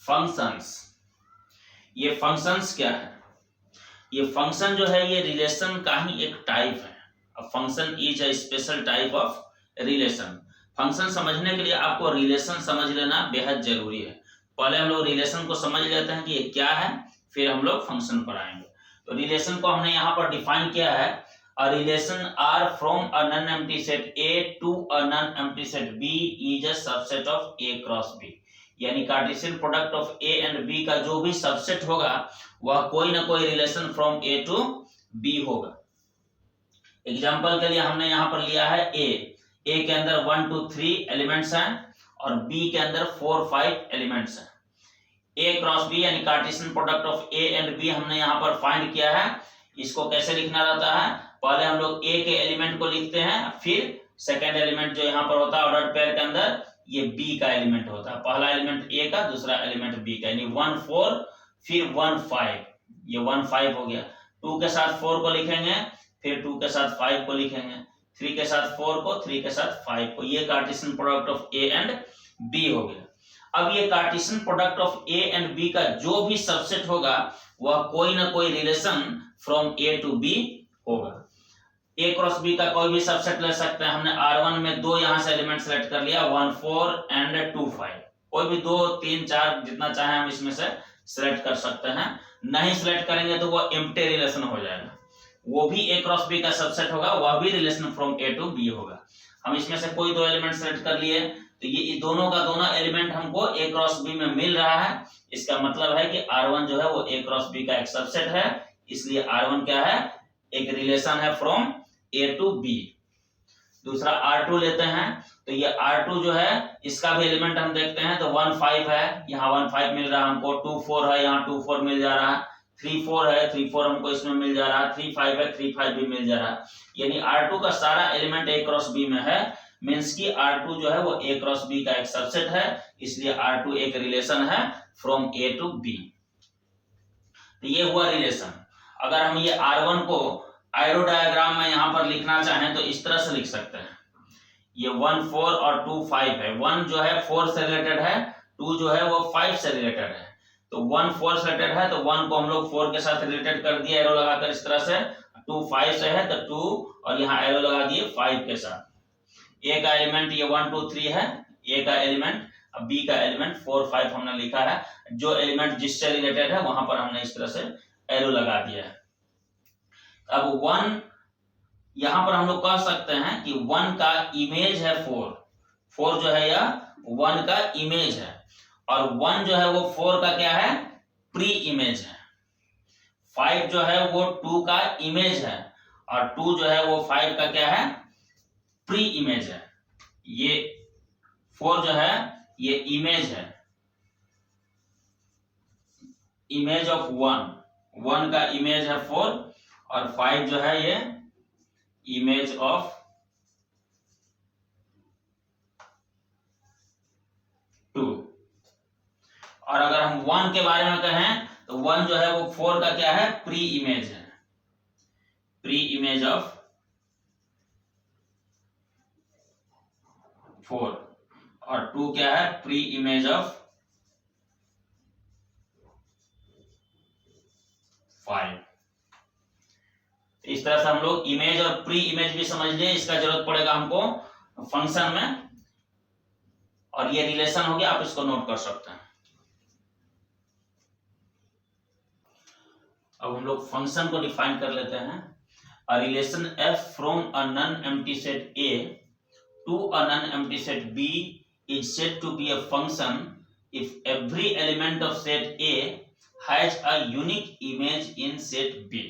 Functions. ये functions क्या है? ये फंक्शन जो है ये रिलेशन का ही एक टाइप है। A function is a special type of relation. Function समझने के लिए आपको रिलेशन समझ लेना बेहद जरूरी है। पहले हम लोग रिलेशन को समझ लेते हैं कि ये क्या है, फिर हम लोग फंक्शन पर आएंगे। तो रिलेशन को हमने यहाँ पर डिफाइन किया है, a relation R from a non empty set A to a non empty set B is a subset of A cross B. यानी Cartesian product of A and B का जो भी सबसेट होगा वह कोई ना कोई relation from A to B होगा। एग्जाम्पल के लिए हमने यहाँ पर लिया है ए के अंदर 1 2 3 एलिमेंट्स हैं और बी के अंदर 4 5 एलिमेंट्स हैं। ए क्रॉस बी यानी Cartesian product of A and B हमने यहाँ पर फाइंड किया है। इसको कैसे लिखना रहता है? पहले हम लोग ए के एलिमेंट को लिखते हैं, फिर सेकेंड एलिमेंट जो यहाँ पर होता है ऑर्डर पेयर के अंदर ये बी का एलिमेंट होता है। पहला एलिमेंट ए का, दूसरा एलिमेंट बी का, यानी 1 4 फिर 1 5, ये 1 5 हो गया। 2 के साथ 4 को लिखेंगे, फिर 2 के साथ 5 को लिखेंगे, 3 के साथ 4 को, 3 के साथ 5 को। ये Cartesian product of A and B हो गया। अब ये Cartesian product of A and B का जो भी सबसेट होगा वह कोई ना कोई relation from A to B होगा। ए क्रॉस बी का कोई भी सबसेट ले सकते हैं। हमने R1 में दो यहाँ से एलिमेंट सेलेक्ट कर लिया, 1 4 एंड 2 5। कोई भी 2 3 4 जितना चाहे हम इसमें से सिलेक्ट कर सकते हैं। नहीं सिलेक्ट करेंगे तो वो एम्प्टी रिलेशन हो जाएगा। वो भी ए क्रॉस बी का सबसेट होगा, वह भी relation from A to B होगा। हम इसमें से कोई दो एलिमेंट सेलेक्ट कर लिए तो ये दोनों का दोनों एलिमेंट हमको ए क्रॉस बी में मिल रहा है। इसका मतलब है कि R1 जो है वो ए क्रॉस बी का एक सबसेट है, इसलिए R1 क्या है? एक रिलेशन है फ्रॉम ए टू बी। दूसरा R2 लेते हैं तो ये R2 जो है इसका भी एलिमेंट हम देखते हैं तो 1 5 है, यहाँ 1 5 मिल रहा है हमको, 2 4 है, यहाँ 2 4 मिल जा रहा है, 3 4 है, 3 4 हमको इसमें मिल जा रहा है, 3 5 है, 3 5 भी मिल जा रहा है। यानी R2 का सारा एलिमेंट ए क्रॉस बी में है, मींस कि R2 जो है वो ए क्रॉस बी का एक सबसेट है, इसलिए R2 एक रिलेशन है फ्रॉम ए टू बी। तो ये हुआ रिलेशन। अगर हम ये R1 को एरो डायग्राम में यहाँ पर लिखना चाहें तो इस तरह से लिख सकते हैं। ये 1 4 और 2 5 है। 1 जो है 4 से रिलेटेड है, 2 जो है वो 5 से रिलेटेड है। तो 1 4 से रिलेटेड है तो 1 को हम लोग 4 के साथ रिलेटेड कर दिया एरो लगाकर इस तरह से। 2 5 से है तो 2 और यहाँ एरो लगा दिए 5 के साथ। ए का एलिमेंट ये 1 2 3 है, ए का एलिमेंट, अब बी का एलिमेंट 4 5 हमने लिखा है। जो एलिमेंट जिससे रिलेटेड है वहां पर हमने इस तरह से एरो लगा दिया है। अब 1 यहां पर हम लोग कह सकते हैं कि 1 का इमेज है 4। 4 जो है यह 1 का इमेज है और 1 जो है वो 4 का क्या है? प्री इमेज है। 5 जो है वो 2 का इमेज है और 2 जो है वो 5 का क्या है? प्री इमेज है। ये 4 जो है ये इमेज है, इमेज ऑफ 1। 1 का इमेज है 4 और 5 जो है ये इमेज ऑफ 2। और अगर हम 1 के बारे में कहें तो 1 जो है वो 4 का क्या है? प्री इमेज है, प्री इमेज ऑफ 4 और 2 क्या है? Pre image of 5। इस तरह से हम लोग इमेज और प्री इमेज भी समझ लिए। इसका जरूरत पड़ेगा हमको फंक्शन में, और ये रिलेशन हो गया, आप इसको नोट कर सकते हैं। अब हम लोग फंक्शन को डिफाइन कर लेते हैं। A relation F from a non empty set A to a non-empty set B is said to be a function if every element of set A has a unique image in set B।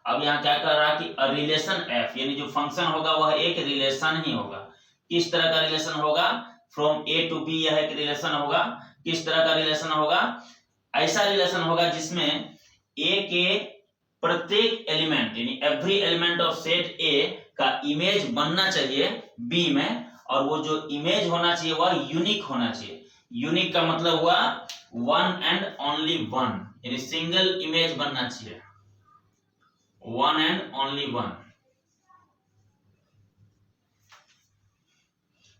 अब यहाँ क्या कर रहा है कि a relation F यानी जो function होगा वह एक रिलेशन ही होगा। किस तरह का रिलेशन होगा? फ्रॉम A to B यह एक रिलेशन होगा। किस तरह का रिलेशन होगा? ऐसा रिलेशन होगा जिसमें A के प्रत्येक एलिमेंट यानी every element of set A का इमेज बनना चाहिए बी में, और वो जो इमेज होना चाहिए वह यूनिक होना चाहिए। यूनिक का मतलब हुआ वन एंड ओनली वन, यानी सिंगल इमेज बनना चाहिए, वन एंड ओनली वन।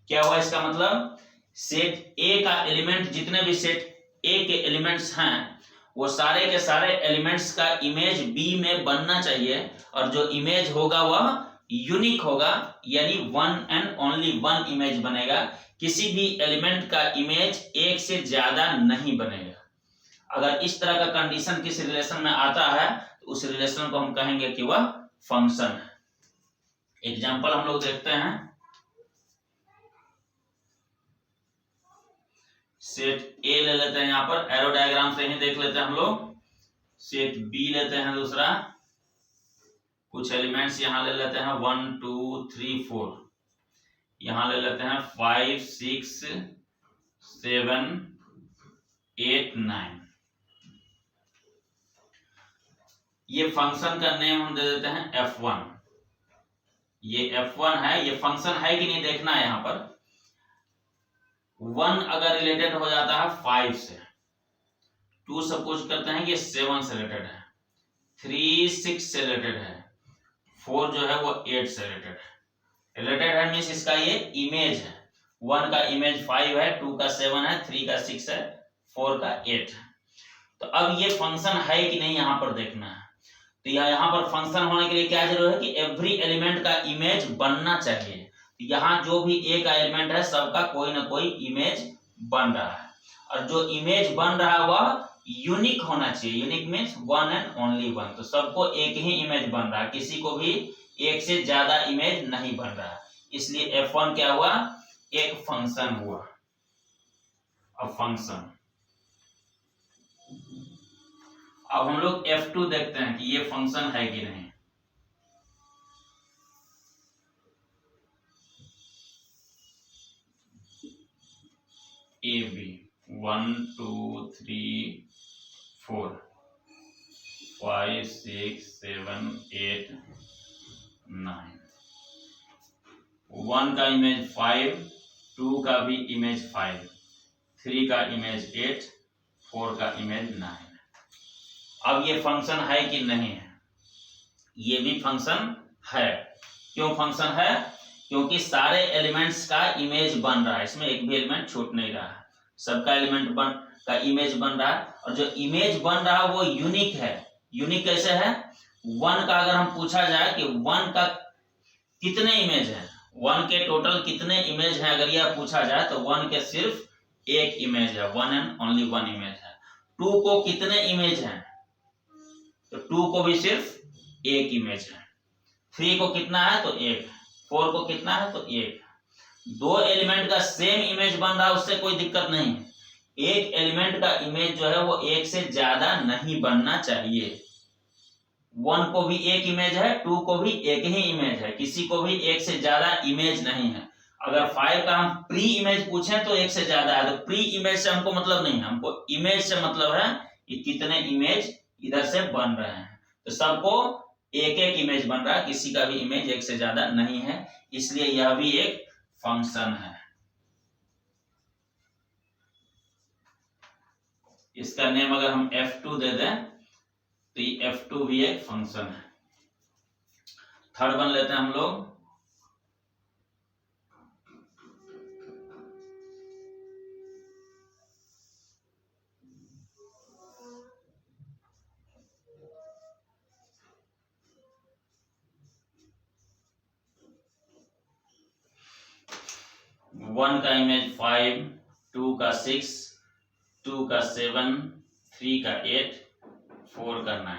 क्या हुआ इसका मतलब? सेट ए का एलिमेंट, जितने भी सेट ए के एलिमेंट्स हैं वो सारे के सारे एलिमेंट्स का इमेज बी में बनना चाहिए, और जो इमेज होगा वह यूनिक होगा, यानी one and only one image बनेगा। किसी भी एलिमेंट का इमेज एक से ज्यादा नहीं बनेगा। अगर इस तरह का कंडीशन किसी रिलेशन में आता है तो उस रिलेशन को हम कहेंगे कि वह फंक्शन है। एग्जांपल हम लोग देखते हैं। सेट ए ले लेते हैं, यहां पर एरो डायग्राम से ही देख लेते हैं हम लोग। सेट बी लेते हैं दूसरा, कुछ एलिमेंट्स यहां ले लेते हैं 1 2 3 4, यहां ले लेते हैं 5 6 7 8 9। ये फंक्शन का नेम हम दे देते हैं f1। ये f1 है, ये फंक्शन है कि नहीं देखना है। यहां पर 1 अगर रिलेटेड हो जाता है 5 से, 2 सपोज करते हैं कि 7 से रिलेटेड है, 3 6 से रिलेटेड है, 4 जो है वो 8 से रिलेटेड है। रिलेटेड है मीन्स इसका ये इमेज है। 1 का इमेज 5 है, 2 का 7 है, 3 का 6 है, 4 का 8 है। तो अब ये फंक्शन है कि नहीं यहां पर देखना है। तो यहाँ पर फंक्शन होने के लिए क्या जरूर है कि एवरी एलिमेंट का इमेज बनना चाहिए। तो यहाँ जो भी ए का एलिमेंट है सबका कोई ना कोई इमेज बन रहा है, और जो इमेज बन रहा है वह यूनिक होना चाहिए। Unique means one and only one. तो सबको एक ही इमेज बन रहा है, किसी को भी एक से ज्यादा इमेज नहीं बन रहा है, इसलिए f1 क्या हुआ, एक फंक्शन हुआ। अब फंक्शन, अब हम लोग f2 देखते हैं कि ये फंक्शन है कि नहीं। A B 1 2 3 4 5 6 7 8 9। 1 का इमेज 5, 2 का भी इमेज 5, 3 का इमेज 8, 4 का इमेज 9। अब ये फंक्शन है कि नहीं है, ये भी फंक्शन है। क्यों फंक्शन है, क्योंकि सारे एलिमेंट्स का इमेज बन रहा है, इसमें एक भी एलिमेंट छूट नहीं रहा है, सबका एलिमेंट का इमेज बन रहा है, और जो इमेज बन रहा है वो यूनिक है। यूनिक कैसे है, 1 का अगर हम पूछा जाए कि 1 का कितने इमेज है, 1 के टोटल कितने इमेज है अगर यह पूछा जाए तो 1 के सिर्फ एक इमेज है, one and only one image है। 2 को कितने इमेज है, तो 2 को भी सिर्फ एक इमेज है। 3 को कितना है तो 1, 4 को कितना है तो 1। 2 एलिमेंट का सेम इमेज बन रहा है उससे कोई दिक्कत नहीं। एक एलिमेंट का इमेज जो है वो एक से ज्यादा नहीं बनना चाहिए। 1 को भी एक इमेज है, 2 को भी एक ही इमेज है, किसी को भी एक से ज्यादा इमेज नहीं है। अगर 5 का हम प्री इमेज पूछें तो एक से ज्यादा है, तो प्री इमेज से हमको मतलब नहीं है, हमको इमेज से मतलब है कि कितने इमेज इधर से बन रहे हैं। तो सबको एक एक इमेज बन रहा है, किसी का भी इमेज एक से ज्यादा नहीं है, इसलिए यह भी एक फंक्शन है। इसका नेम अगर हम f2 दे दें तो ये f2 भी एक फंक्शन है। थर्ड वन लेते हैं हम लोग। वन का इमेज 5, 2 का 6, 2 का 7, 3 का 8, 4 का 9।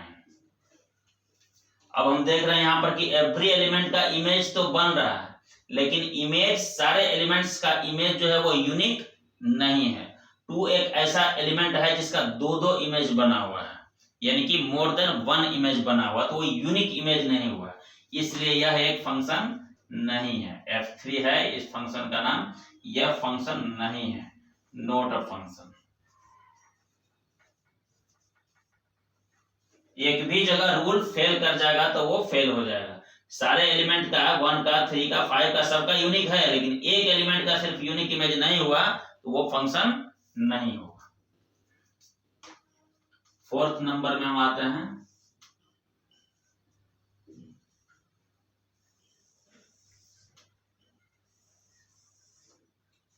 अब हम देख रहे हैं यहाँ पर कि एवरी एलिमेंट का इमेज तो बन रहा है, लेकिन इमेज, सारे एलिमेंट्स का इमेज जो है वो यूनिक नहीं है। 2 एक ऐसा एलिमेंट है जिसका दो दो इमेज बना हुआ है, यानी कि मोर देन वन इमेज बना हुआ, तो वो यूनिक इमेज नहीं हुआ, इसलिए यह एक फंक्शन नहीं है। f3 है इस फंक्शन का नाम, यह फंक्शन नहीं है, नॉट अ फंक्शन। एक भी जगह रूल फेल कर जाएगा तो वो फेल हो जाएगा। सारे एलिमेंट का 1 का 3 का 5 का सबका यूनिक है, लेकिन एक एलिमेंट का सिर्फ यूनिक इमेज नहीं हुआ तो वो फंक्शन नहीं होगा। फोर्थ नंबर में हम आते हैं।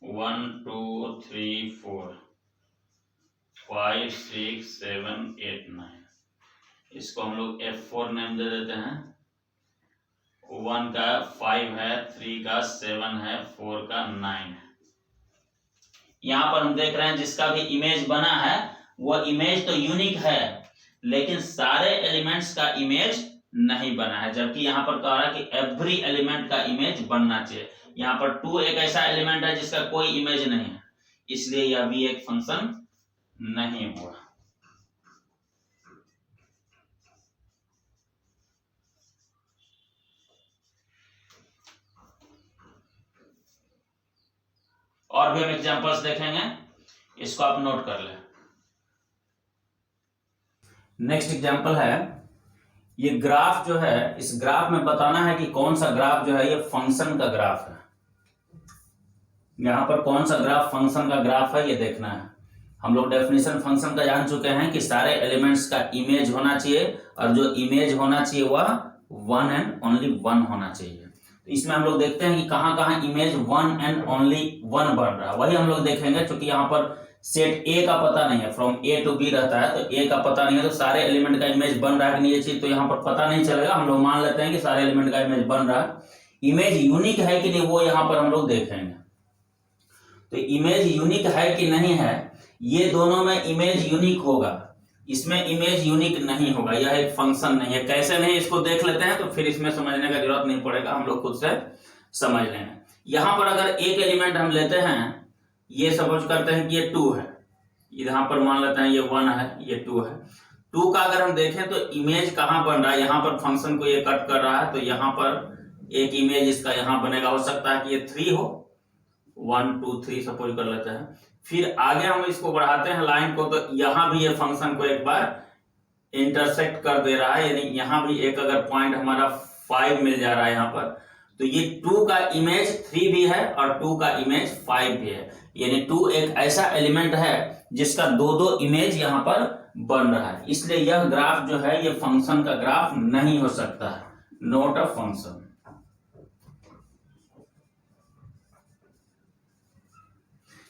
1 2 3 4 5 6 7 8 9, इसको हम लोग F4 नेम दे देते हैं। 1 का 5 है, 3 का 7 है, 4 का 9 है। यहाँ पर हम देख रहे हैं जिसका भी इमेज बना है वो इमेज तो यूनिक है, लेकिन सारे एलिमेंट्स का इमेज नहीं बना है, जबकि यहाँ पर कह रहा है कि एवरी एलिमेंट का इमेज बनना चाहिए। यहाँ पर 2 एक ऐसा एलिमेंट है जिसका कोई इमेज नहीं है, इसलिए यह भी एक फंक्शन नहीं हुआ। और भी हम एग्जांपल्स देखेंगे, इसको आप नोट कर लें। नेक्स्ट एग्जांपल है, ये ग्राफ जो है, इस ग्राफ में बताना है कि कौन सा ग्राफ जो है ये फंक्शन का ग्राफ है। यहां पर कौन सा ग्राफ फंक्शन का ग्राफ है ये देखना है। हम लोग डेफिनेशन फंक्शन का जान चुके हैं कि सारे एलिमेंट्स का इमेज होना चाहिए, और जो इमेज होना चाहिए वह 1 एंड ओनली 1 होना चाहिए। तो इसमें हम लोग देखते हैं कि कहां कहां इमेज 1 एंड ओनली 1 बन रहा है, वही हम लोग देखेंगे। क्योंकि यहाँ पर सेट ए का पता नहीं है, फ्रॉम ए टू बी रहता है, तो ए का पता नहीं है तो सारे एलिमेंट का इमेज बन रहा है कि नहीं ये चीज तो यहाँ पर पता नहीं चलेगा। हम लोग मान लेते हैं कि सारे एलिमेंट का इमेज बन रहा है। इमेज यूनिक है कि नहीं वो यहाँ पर हम लोग देखेंगे। तो इमेज यूनिक है कि नहीं है, ये दोनों में इमेज यूनिक होगा, इसमें इमेज यूनिक नहीं होगा, यह एक फंक्शन नहीं है। कैसे नहीं इसको देख लेते हैं, तो फिर इसमें समझने का जरूरत नहीं पड़ेगा, हम लोग खुद से समझ लेंगे। यहां पर अगर एक एलिमेंट हम लेते हैं, ये सपोज करते हैं कि ये 2 है, यहां पर मान लेते हैं ये 1 है, ये 2 है। 2 का अगर हम देखें तो इमेज कहां बन रहा है, यहां पर फंक्शन को ये कट कर रहा है, तो यहां पर एक इमेज इसका यहां बनेगा। हो सकता है कि ये 3 हो, 1 2 3 सपोज कर लेते हैं। फिर आगे हम इसको बढ़ाते हैं लाइन को, तो यहां भी ये फंक्शन को एक बार इंटरसेक्ट कर दे रहा है, यानी यहां भी एक अगर पॉइंट हमारा 5 मिल जा रहा है यहाँ पर, तो ये 2 का इमेज 3 भी है और 2 का इमेज 5 भी है। यानी 2 एक ऐसा एलिमेंट है जिसका दो इमेज यहाँ पर बन रहा है, इसलिए यह ग्राफ जो है ये फंक्शन का ग्राफ नहीं हो सकता है, नॉट अ फंक्शन।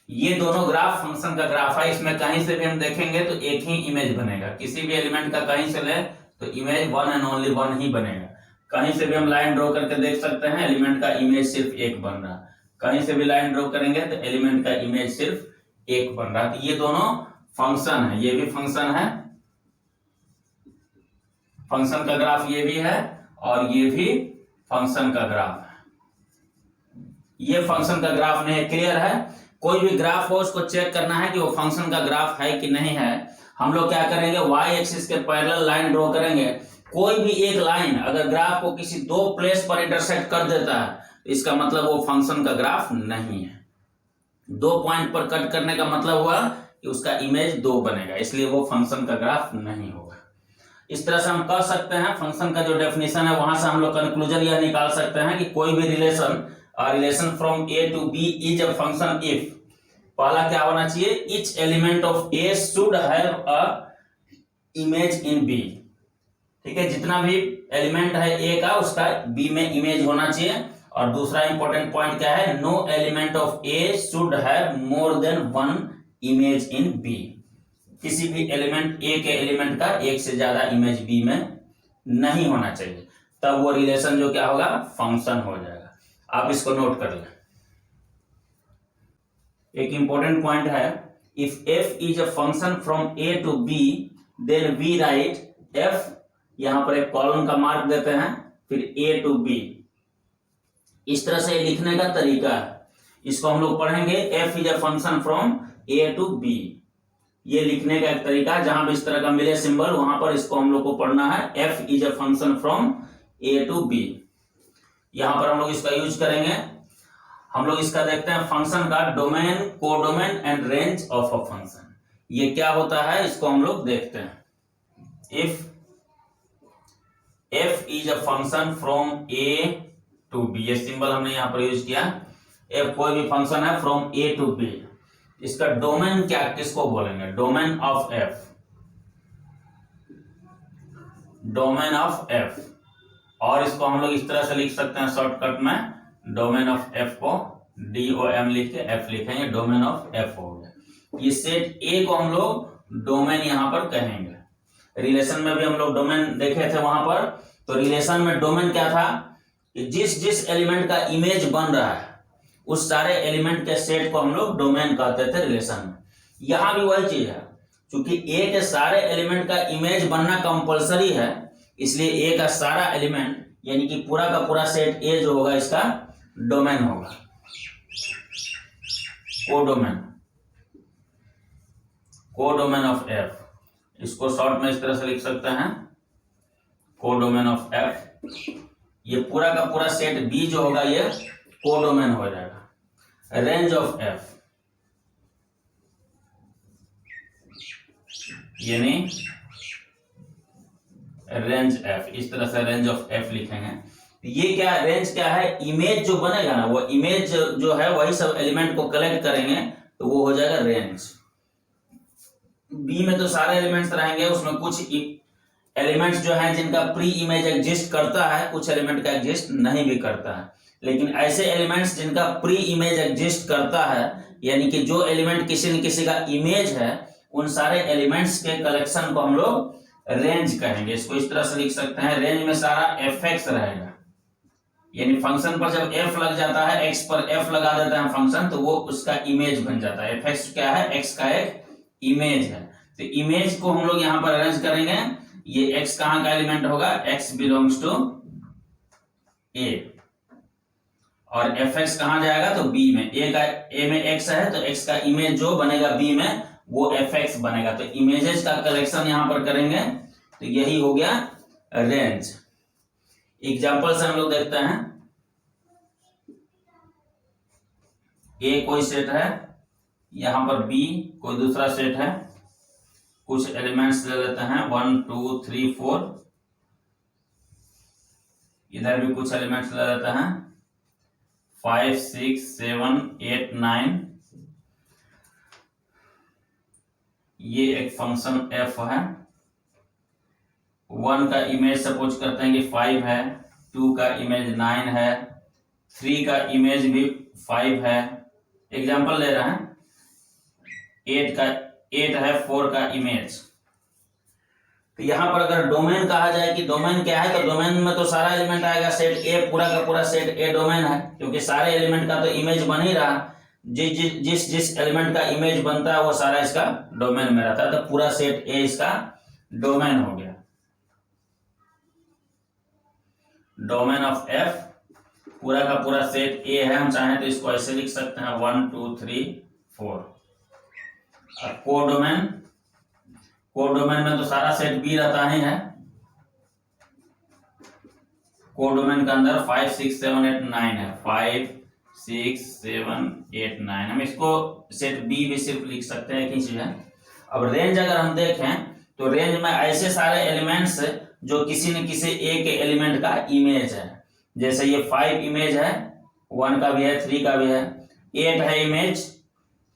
ये दोनों ग्राफ फंक्शन का ग्राफ है, इसमें कहीं से भी हम देखेंगे तो एक ही इमेज बनेगा। किसी भी एलिमेंट का कहीं से ले तो इमेज 1 एंड ओनली 1 ही बनेगा। कहीं से भी हम लाइन ड्रॉ करके देख सकते हैं, एलिमेंट का इमेज सिर्फ एक बन रहा है। कहीं से भी लाइन ड्रॉ करेंगे तो एलिमेंट का इमेज सिर्फ एक बन रहा है। तो ये दोनों फंक्शन है, ये भी फंक्शन है, फंक्शन का ग्राफ ये भी है, और ये भी फंक्शन का ग्राफ है। ये फंक्शन का ग्राफ नहीं है, क्लियर है। कोई भी ग्राफ हो उसको चेक करना है कि वो फंक्शन का ग्राफ है कि नहीं है। हम लोग क्या करेंगे, वाई एक्सिस के पैरेलल लाइन ड्रॉ करेंगे। कोई भी एक लाइन अगर ग्राफ को किसी 2 प्लेस पर इंटरसेक्ट कर देता है, इसका मतलब वो फंक्शन का ग्राफ नहीं है। 2 पॉइंट पर कट करने का मतलब हुआ कि उसका इमेज 2 बनेगा, इसलिए वो फंक्शन का ग्राफ नहीं होगा। इस तरह से हम कह सकते हैं, फंक्शन का जो डेफिनेशन है वहां से हम लोग कंक्लूजन यह निकाल सकते हैं कि कोई भी relation from A to B is a function if, पहला क्या होना चाहिए, each element of A should have a image in B. ठीक है, जितना भी एलिमेंट है ए का उसका बी में इमेज होना चाहिए। और दूसरा इंपॉर्टेंट पॉइंट क्या है, no element of A should have more than 1 image in B. किसी भी एलिमेंट ए के एलिमेंट का एक से ज्यादा इमेज बी में नहीं होना चाहिए, तब वो रिलेशन जो क्या होगा, फंक्शन हो जाएगा। आप इसको नोट कर लें। एक इंपॉर्टेंट पॉइंट है, if f is a function from a to b then we write f, यहां पर एक कॉलम का मार्क देते हैं, फिर a टू b। इस तरह से लिखने का तरीका है, इसको हम लोग पढ़ेंगे, f is a function from a to b। ये लिखने का एक तरीका है, जहां भी इस तरह का मिले सिंबल वहां पर इसको हम लोग को पढ़ना है, f is a function from a to b। यहां पर हम लोग इसका यूज करेंगे। हम लोग इसका देखते हैं फंक्शन का domain, codomain and range of a function. ये क्या होता है इसको हम लोग देखते हैं। If f is a function from a to b, ये सिंबल हमने यहां पर यूज किया। f कोई भी फंक्शन है फ्रॉम a टू b, इसका डोमेन क्या किसको बोलेंगे, domain of f, domain of f। और इसको हम लोग इस तरह से लिख सकते हैं शॉर्टकट में, डोमेन ऑफ f को DOM लिख के F लिखेंगे, डोमेन ऑफ F हो गया। ये सेट A को हम लोग डोमेन यहां पर कहेंगे। रिलेशन में भी हम लोग डोमेन देखे थे वहां पर, तो रिलेशन में डोमेन क्या था कि जिस जिस एलिमेंट का इमेज बन रहा है उस सारे एलिमेंट के सेट को हम लोग डोमेन कहते थे रिलेशन में। यहां भी वही चीज है, क्योंकि ए के सारे एलिमेंट का इमेज बनना कंपलसरी है, इसलिए ए का सारा एलिमेंट यानी कि पूरा का पूरा सेट ए जो होगा इसका डोमेन होगा, कोडोमेन ऑफ एफ। इसको शॉर्ट में इस तरह से लिख सकते हैं, कोडोमेन ऑफ एफ। ये पूरा का पूरा सेट बी जो होगा ये कोडोमेन हो जाएगा। रेंज ऑफ एफ यानी रेंज एफ, इस तरह से रेंज ऑफ एफ लिखेंगे। ये क्या रेंज क्या है, इमेज जो बनेगा ना वो इमेज जो है वही सब एलिमेंट को कलेक्ट करेंगे तो वो हो जाएगा रेंज। बी में तो सारे एलिमेंट्स रहेंगे, उसमें कुछ एलिमेंट्स जो हैं जिनका प्री इमेज एग्जिस्ट करता है, कुछ एलिमेंट का एग्जिस्ट नहीं भी करता है। लेकिन ऐसे एलिमेंट्स जिनका प्री इमेज एग्जिस्ट करता है, यानी कि जो एलिमेंट किसी न किसी का इमेज है, उन सारे एलिमेंट्स के कलेक्शन को हम लोग रेंज कहेंगे। इसको इस तरह से लिख सकते हैं, रेंज में सारा एफ रहेगा, यानी फंक्शन पर जब एफ लग जाता है, एक्स पर एफ लगा देता है फंक्शन, तो वो उसका इमेज बन जाता है। एफ एक्स क्या है, एक्स का एक इमेज है, तो इमेज को हम लोग यहां पर अरेंज करेंगे। ये एक्स कहां का एलिमेंट होगा, एक्स बिलोंग्स टू ए, और एफ एक्स कहां जाएगा तो बी में। ए में एक्स है तो एक्स का इमेज जो बनेगा बी में वो एफ एक्स बनेगा, तो इमेजेस का कलेक्शन यहां पर करेंगे, तो यही हो गया रेंज। एग्जांपल से हम लोग देखते हैं, ए कोई सेट है, यहां पर बी कोई दूसरा सेट है, कुछ एलिमेंट्स ले लेते हैं 1 2 3 4, इधर भी कुछ एलिमेंट्स ले लेते हैं 5 6 7 8 9। ये एक फंक्शन f है, 1 का इमेज सपोज करते हैं कि 5 है, 2 का इमेज 9 है, 3 का इमेज भी 5 है। एग्जांपल ले रहे हैं, 8 है 4 का इमेज। तो यहां पर अगर डोमेन कहा जाए कि डोमेन क्या है, तो डोमेन में तो सारा एलिमेंट आएगा, सेट ए पूरा का पूरा सेट ए डोमेन है, क्योंकि सारे एलिमेंट का तो इमेज बन ही रहा, जिस एलिमेंट का इमेज बनता है वो सारा इसका डोमेन में रहता है, तो पूरा सेट ए इसका डोमेन हो गया। डोमेन ऑफ एफ, पूरा का पूरा सेट ए है, हम चाहें तो इसको ऐसे लिख सकते हैं 1 2 3 4। और कोडोमेन में तो सारा सेट बी रहता ही है, कोडोमेन के अंदर 5 6 7 8 9 है, 5 6 7 8 9। हम इसको सेट बी भी सिर्फ लिख सकते हैं, एक ही चीज है। अब रेंज अगर हम देखें तो रेंज में ऐसे सारे एलिमेंट्स जो किसी न किसी एक एलिमेंट का इमेज है, जैसे ये 5 इमेज है, 1 का भी है, 3 का भी है, 8 है इमेज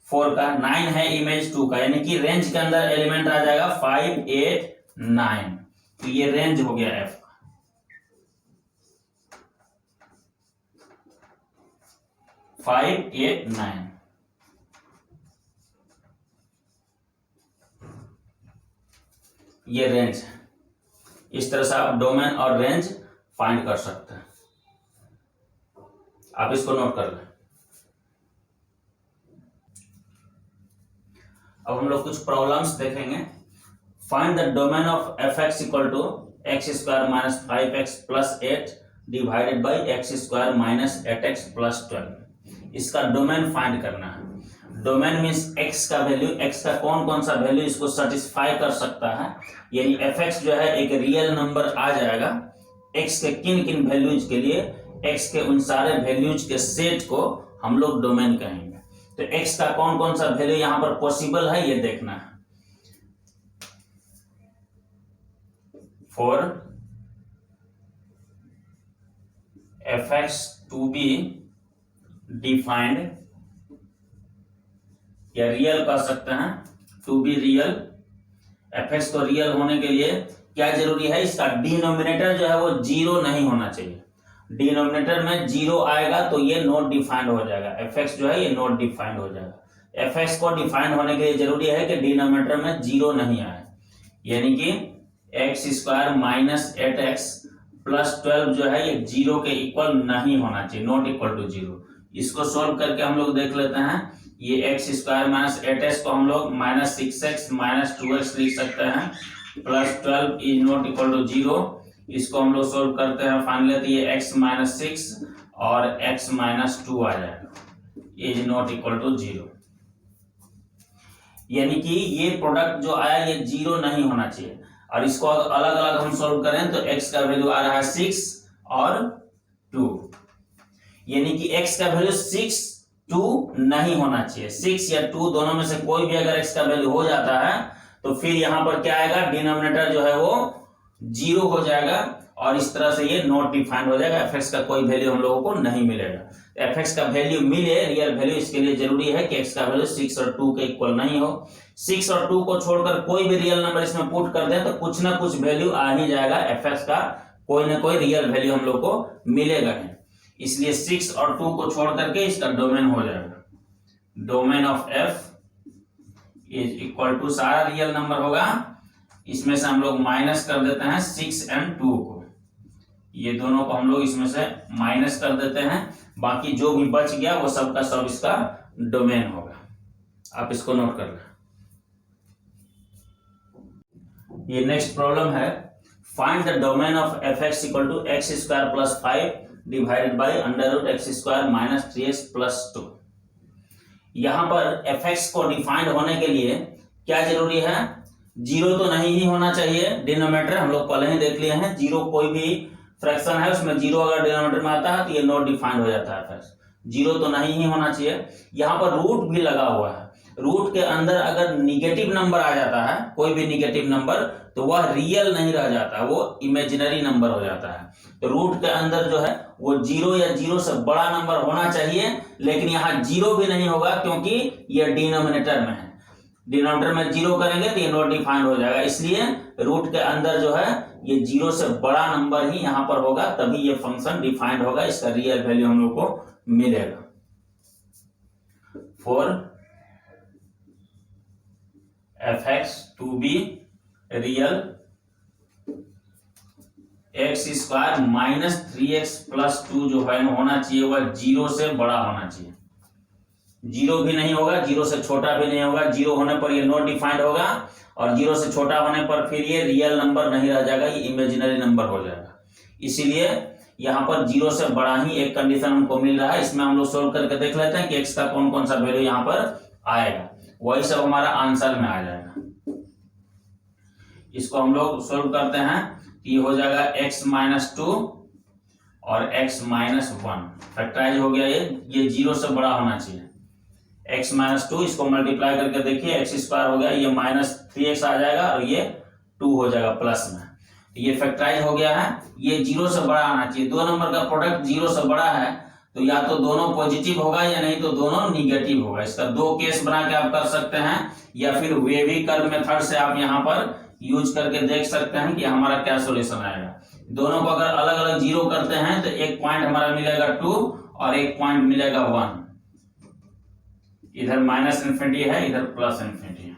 4 का, 9 है इमेज 2 का, यानी कि रेंज के अंदर एलिमेंट आ जाएगा 5 8 9। तो ये रेंज हो गया एफ का। 5 8 9 ये रेंज है। इस तरह से आप डोमेन और रेंज फाइंड कर सकते हैं, आप इसको नोट कर लें। अब हम लोग कुछ प्रॉब्लम्स देखेंगे। Find the domain of f x equal to x square minus 5x plus 8 divided by x square minus 8x plus 12। इसका डोमेन फाइंड करना है। डोमेन मीन्स एक्स का वैल्यू, एक्स का कौन कौन सा वैल्यू इसको सेटिस्फाई कर सकता है, यानी एफ एक्स जो है एक रियल नंबर आ जाएगा, एक्स के किन किन वैल्यूज के लिए, एक्स के उन सारे वैल्यूज के सेट को हम लोग डोमेन कहेंगे। तो एक्स का कौन कौन सा वैल्यू यहां पर पॉसिबल है ये देखना है। For f x to be defined, या रियल कह सकते हैं, to be real, f x को रियल होने के लिए क्या जरूरी है, इसका डिनोमिनेटर जो है वो जीरो नहीं होना चाहिए। डिनोमिनेटर में 0 आएगा तो ये नॉट डिफाइंड हो जाएगा, fx जो है ये नॉट डिफाइंड हो जाएगा। fx को डिफाइंड होने के लिए जरूरी है कि डिनोमिनेटर में 0 नहीं आए, यानी कि x square minus 8x plus 12 जो है ये 0 के इक्वल नहीं होना चाहिए, नॉट इक्वल टू 0। इसको सोल्व करके हम लोग देख लेते हैं। ये एक्स स्क्वायर माइनस 8x को हम लोग माइनस 6x माइनस 2x लिख सकते हैं, plus 12 is not equal to 0। इसको हम लोग सोल्व करते हैं फाइनली, तो ये x माइनस 6 और x माइनस 2 आ जाएगा, इज नॉट इक्वल टू 0। यानी कि ये प्रोडक्ट जो आया ये 0 नहीं होना चाहिए। और इसको अलग अलग हम सोल्व करें तो x का वैल्यू आ रहा है 6 और 2, यानी कि x का वैल्यू 6 2 नहीं होना चाहिए। 6 या 2 दोनों में से कोई भी अगर x का वैल्यू हो जाता है तो फिर यहां पर क्या आएगा, डिनोमिनेटर जो है वो 0 हो जाएगा और इस तरह से ये नॉट डिफाइंड हो जाएगा, fx का कोई वैल्यू हम लोगों को नहीं मिलेगा। fx का वैल्यू मिले, रियल वैल्यू, इसके लिए जरूरी है कि x का वैल्यू 6 और 2 के इक्वल नहीं हो। 6 और 2 को छोड़कर कोई भी रियल नंबर इसमें पुट कर दें तो कुछ ना कुछ वैल्यू आ ही जाएगा, fx का कोई ना कोई रियल वैल्यू हम लोग को मिलेगा नहीं। इसलिए 6 और 2 को छोड़ करके इसका डोमेन हो जाएगा, domain of f is equal to, सारा रियल नंबर होगा, इसमें से हम लोग माइनस कर देते हैं 6 और 2 को, ये दोनों को हम लोग इसमें से माइनस कर देते हैं, बाकी जो भी बच गया वो सब का सब इसका डोमेन होगा। आप इसको नोट कर लें। ये नेक्स्ट प्रॉब्लम है, find the domain of fx equal to x square plus 5 divided by under root x square minus 3x plus 2। यहां पर fx को डिफाइंड होने के लिए क्या जरूरी है, 0 तो नहीं ही होना चाहिए। डिनोमिनेटर हम लोग पहले ही देख लिए हैं, 0 कोई भी फ्रैक्शन है उसमें 0 अगर डिनोमिनेटर में आता है तो ये नॉट डिफाइंड हो जाता है, 0 तो नहीं ही होना चाहिए। यहाँ पर रूट भी लगा हुआ है, रूट के अंदर अगर निगेटिव नंबर आ जाता है, कोई भी निगेटिव नंबर, तो वह रियल नहीं रह जाता, वो इमेजिनरी नंबर हो जाता है। तो रूट के अंदर जो है वो 0 या 0 से बड़ा नंबर होना चाहिए, लेकिन यहाँ 0 भी नहीं होगा क्योंकि ये डिनोमिनेटर में है। डिनोमिनेटर में 0 करेंगे तो ये नॉट डिफाइंड हो जाएगा, इसलिए रूट के अंदर जो है ये 0 से बड़ा नंबर ही यहाँ पर होगा, तभी ये फंक्शन डिफाइंड होगा, इसका रियल वैल्यू हम लोग को मिलेगा। For fx to be real, x square minus 3x plus 2 जो है होना चाहिए वह 0 से बड़ा होना चाहिए। 0 भी नहीं होगा, 0 से छोटा भी नहीं होगा, 0 होने पर ये नॉट डिफाइंड होगा और 0 से छोटा होने पर फिर ये रियल नंबर नहीं रह जाएगा, ये इमेजिनरी नंबर हो जाएगा। इसीलिए यहाँ पर 0 से बड़ा ही एक कंडीशन हमको मिल रहा है। इसमें हम लोग सोल्व करके देख लेते हैं कि x का कौन कौन सा वैल्यू यहाँ पर आएगा, वही सब हमारा आंसर में आ जाएगा। इसको हम लोग सोल्व करते हैं, ये हो जाएगा x माइनस 2 और x माइनस 1, फैक्टराइज हो गया, ये 0 से बड़ा होना चाहिए। x माइनस 2 इसको मल्टीप्लाई करके देखिए, एक्स स्क्वायर हो गया, ये माइनस 3x आ जाएगा और ये 2 हो जाएगा प्लस में, ये फैक्टराइज हो गया है। ये 0 से बड़ा आना चाहिए, दो नंबर का प्रोडक्ट 0 से बड़ा है तो या तो दोनों पॉजिटिव होगा या नहीं तो दोनों निगेटिव होगा। इसका दो केस बना के आप कर सकते हैं, या फिर वेवी कर्व मेथड से आप यहाँ पर यूज करके देख सकते हैं कि हमारा क्या सॉल्यूशन आएगा। दोनों को अगर अलग अलग 0 करते हैं तो एक पॉइंट हमारा मिलेगा 2 और एक पॉइंट मिलेगा 1, इधर माइनस इन्फिनिटी है, इधर प्लस इन्फिनिटी है।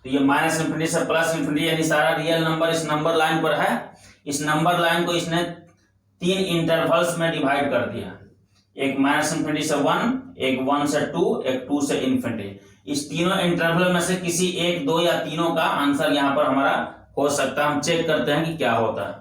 तो ये माइनस इन्फिनिटी से प्लस इन्फिनिटी यानी सारा रियल नंबर इस नंबर लाइन पर है। इस नंबर लाइन को इसने 3 इंटरवल्स में डिवाइड कर दिया, एक माइनस इन्फिनिटी से 1, एक 1 से 2, एक 2 से इन्फिनिटी। इस तीनों इंटरवल में से किसी एक, दो या तीनों का आंसर यहाँ पर हमारा हो सकता है। हम चेक करते हैं कि क्या होता है।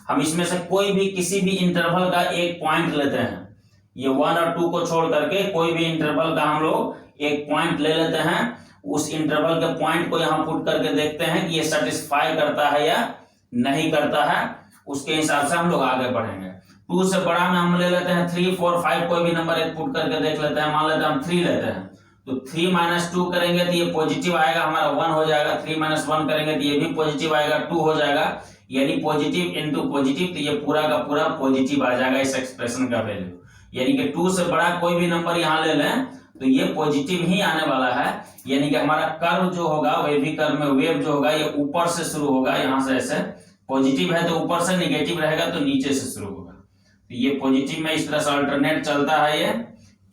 हम इसमें से कोई भी किसी भी इंटरवल का एक पॉइंट लेते हैं, ये 1 और 2 को छोड़ करके कोई भी इंटरवल का हम लोग एक पॉइंट ले लेते हैं। उस इंटरवल के पॉइंट को यहाँ पुट करके देखते हैं कि ये सेटिस्फाई करता है या नहीं करता है, उसके हिसाब से हम लोग आगे बढ़ेंगे। 2 से बड़ा में हम ले लेते हैं 3, 4, 5, कोई भी नंबर एक पुट करके देख लेते हैं। मान लेते हैं हम 3 लेते हैं, तो 3 माइनस 2 करेंगे तो ये पॉजिटिव आएगा, हमारा 1 हो जाएगा। 3 माइनस 1 करेंगे तो ये भी पॉजिटिव आएगा, 2 हो जाएगा, यानी पॉजिटिव इंटू पॉजिटिव, तो ये पूरा का पूरा पॉजिटिव आ जाएगा इस एक्सप्रेशन का वैल्यू। यानी कि 2 से बड़ा कोई भी नंबर यहाँ ले लें तो ये पॉजिटिव ही आने वाला है, यानी कि हमारा कर्व जो होगा, वेवी कर्व में वेव जो होगा ये ऊपर से शुरू होगा, यहाँ से ऐसे पॉजिटिव है तो ऊपर से, निगेटिव रहेगा तो नीचे से शुरू होगा। तो ये पॉजिटिव में इस तरह से अल्टरनेट चलता है, ये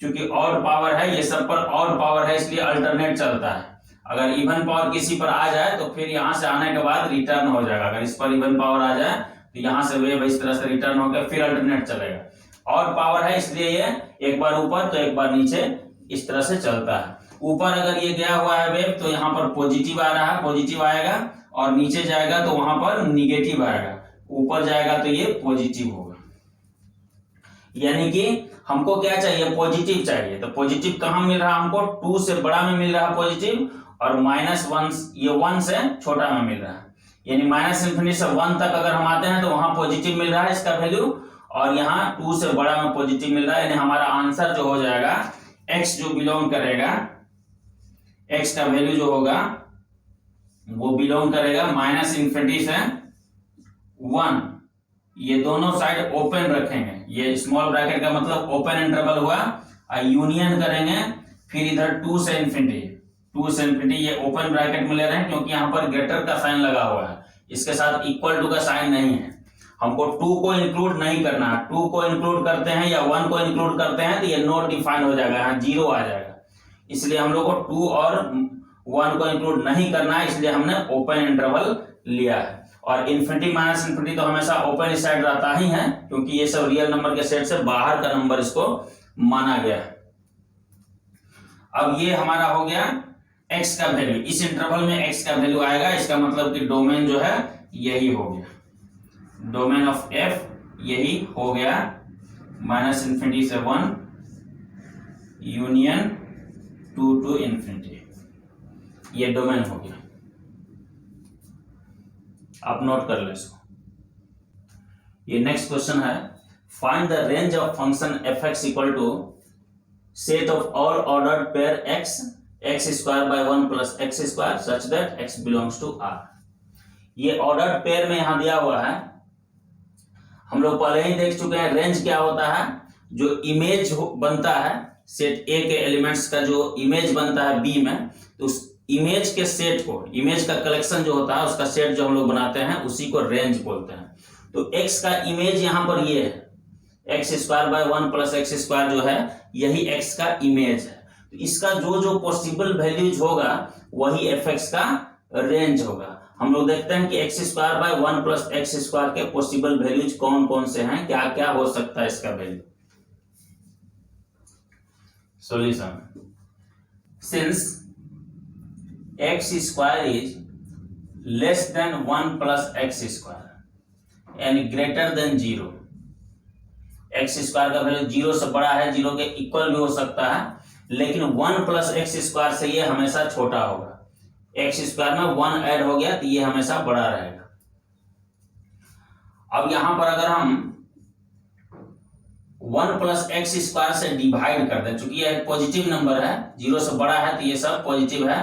क्योंकि और पावर है, ये सब पर और पावर है इसलिए अल्टरनेट चलता है। अगर इवन पावर किसी पर आ जाए तो फिर यहाँ से आने के बाद रिटर्न हो जाएगा। अगर इस पर इवन पावर आ जाए तो यहाँ से वेव इस तरह से रिटर्न होकर फिर अल्टरनेट चलेगा। और पावर है इसलिए ये एक बार ऊपर तो एक बार नीचे इस तरह से चलता है। ऊपर अगर ये गया हुआ है वेव तो यहाँ पर पॉजिटिव आ रहा है, पॉजिटिव आएगा, और नीचे जाएगा तो वहां पर निगेटिव आएगा। ऊपर जाएगा तो ये पॉजिटिव होगा। यानी कि हमको क्या चाहिए, पॉजिटिव चाहिए। तो पॉजिटिव कहाँ मिल रहा है हमको, 2 से बड़ा में मिल रहा है पॉजिटिव, और -1 ये 1 से छोटा में मिल रहा है। यानी -∞ से 1 तक अगर हम आते हैं तो वहां पॉजिटिव मिल रहा है इसका वैल्यू, और यहाँ 2 से बड़ा में पॉजिटिव मिल रहा है। यानी हमारा आंसर जो हो जाएगा x जो बिलोंग करेगा, x का वैल्यू जो होगा वो बिलोंग करेगा -∞ से 1। ये दोनों साइड ओपन रखेंगे, ये स्मॉल ब्रैकेट का मतलब ओपन इंटरवल हुआ, यूनियन करेंगे, फिर इधर 2 से इन्फिनिटी ये ओपन ब्रैकेट में ले रहे हैं क्योंकि यहाँ पर ग्रेटर का साइन लगा हुआ है, इसके साथ इक्वल टू का साइन नहीं है। हमको 2 को इंक्लूड नहीं करना है। 2 को इंक्लूड करते हैं या 1 को इंक्लूड करते हैं तो ये नॉट डिफाइन हो जाएगा, यहाँ 0 आ जाएगा। इसलिए हम लोग को 2 और 1 को इंक्लूड नहीं करना है, इसलिए हमने ओपन इंटरवल लिया है। और इन्फिनिटी -∞ तो हमेशा ओपन साइड रहता ही है, क्योंकि ये सब रियल नंबर के सेट से बाहर का नंबर इसको माना गया है। अब ये हमारा हो गया x का वैल्यू, इस इंटरवल में x का वैल्यू आएगा, इसका मतलब कि डोमेन जो है यही हो गया, डोमेन ऑफ f यही हो गया, -∞ से 1 यूनियन 2 to ∞, ये डोमेन हो गया। आप नोट कर लो इसको। ये नेक्स्ट क्वेश्चन है, find the range of function fx equal to set of all ordered pair x² by 1 plus x² such that x belongs to R। ये ऑर्डर्ड पेयर में यहां दिया हुआ है, हम लोग पहले ही देख चुके हैं। रेंज क्या होता है, जो इमेज बनता है सेट A के एलिमेंट्स का, जो इमेज बनता है B में, तो उस इमेज के सेट को, इमेज का कलेक्शन जो होता है उसका सेट जो हम लोग बनाते हैं उसी को रेंज बोलते हैं। तो x का इमेज यहां पर ये है, x² by 1 plus x² जो है यही x का इमेज है। तो इसका जो पॉसिबल वैल्यूज होगा वही fx का रेंज होगा। हम लोग देखते हैं कि x² by 1 plus x² के पॉसिबल वैल्यूज कौन कौन से हैं, क्या क्या हो सकता है इसका value. Solution, since x² is less than 1 plus x² and greater than 0, x² का वैल्यू 0 से बड़ा है, 0 के इक्वल भी हो सकता है, लेकिन 1 plus x² से ये हमेशा छोटा होगा। x² में 1 ऐड हो गया तो ये हमेशा बड़ा रहेगा। अब यहां पर अगर हम 1 plus x² से डिवाइड कर दें, चूंकि यह पॉजिटिव नंबर है, 0 से बड़ा है तो ये सब पॉजिटिव है,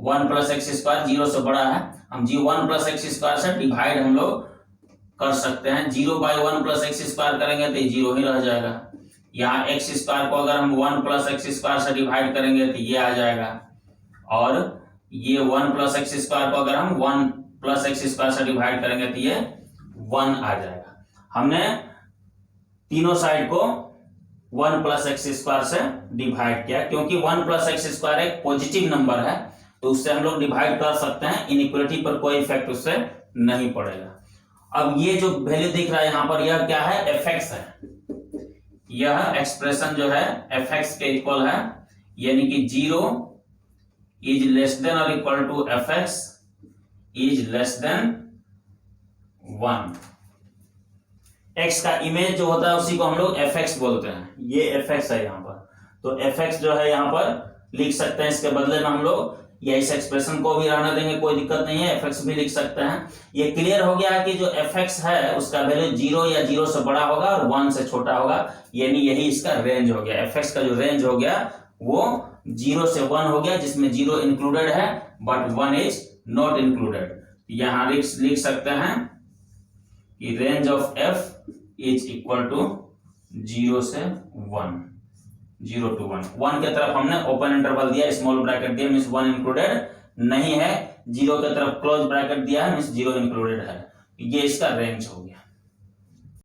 1 plus x² 0 से बड़ा है, हम 1 plus x² से डिवाइड हम लोग कर सकते हैं। 0 by 1 plus x² करेंगे तो ये 0 ही रह जाएगा। यहाँ x² को अगर हम 1 plus x² से डिवाइड करेंगे तो ये आ जाएगा, और ये 1 plus x² को अगर हम 1 plus x² से डिवाइड करेंगे तो ये 1 आ जाएगा। हमने तीनों साइड को 1 plus x² से डिवाइड किया, क्योंकि 1 plus x² एक पॉजिटिव नंबर है तो उससे हम लोग डिवाइड कर सकते हैं, इनइक्वालिटी पर कोई इफेक्ट उससे नहीं पड़ेगा। अब ये जो वैल्यू दिख रहा है यहाँ पर, यह क्या है, fx है। यह एक्सप्रेशन जो है fx के इक्वल है, यानी कि 0 इज लेस देन और equal to fx is less than 1। x का इमेज जो होता है उसी को हम लोग fx बोलते हैं, ये fx है यहाँ पर। तो fx जो है यहाँ पर लिख सकते हैं, इसके बदले में हम लोग या इस एक्सप्रेशन को भी रहने देंगे, कोई दिक्कत नहीं है, fx भी लिख सकते हैं। ये क्लियर हो गया कि जो fx है उसका वैल्यू 0 या 0 से बड़ा होगा और 1 से छोटा होगा, यानी यही इसका रेंज हो गया। fx का जो रेंज हो गया वो 0 से 1 हो गया, जिसमें 0 इंक्लूडेड है बट 1 इज नॉट इंक्लूडेड। यहाँ लिख सकते हैं कि range of f is equal to 0 से 1, 0 to 1। 1 के तरफ हमने ओपन इंटरवल दिया, स्मॉल ब्रैकेट दिया, मींस 1 इंक्लूडेड नहीं है। 0 के तरफ क्लोज ब्रैकेट दिया है, मींस 0 इंक्लूडेड है। ये इसका रेंज हो गया।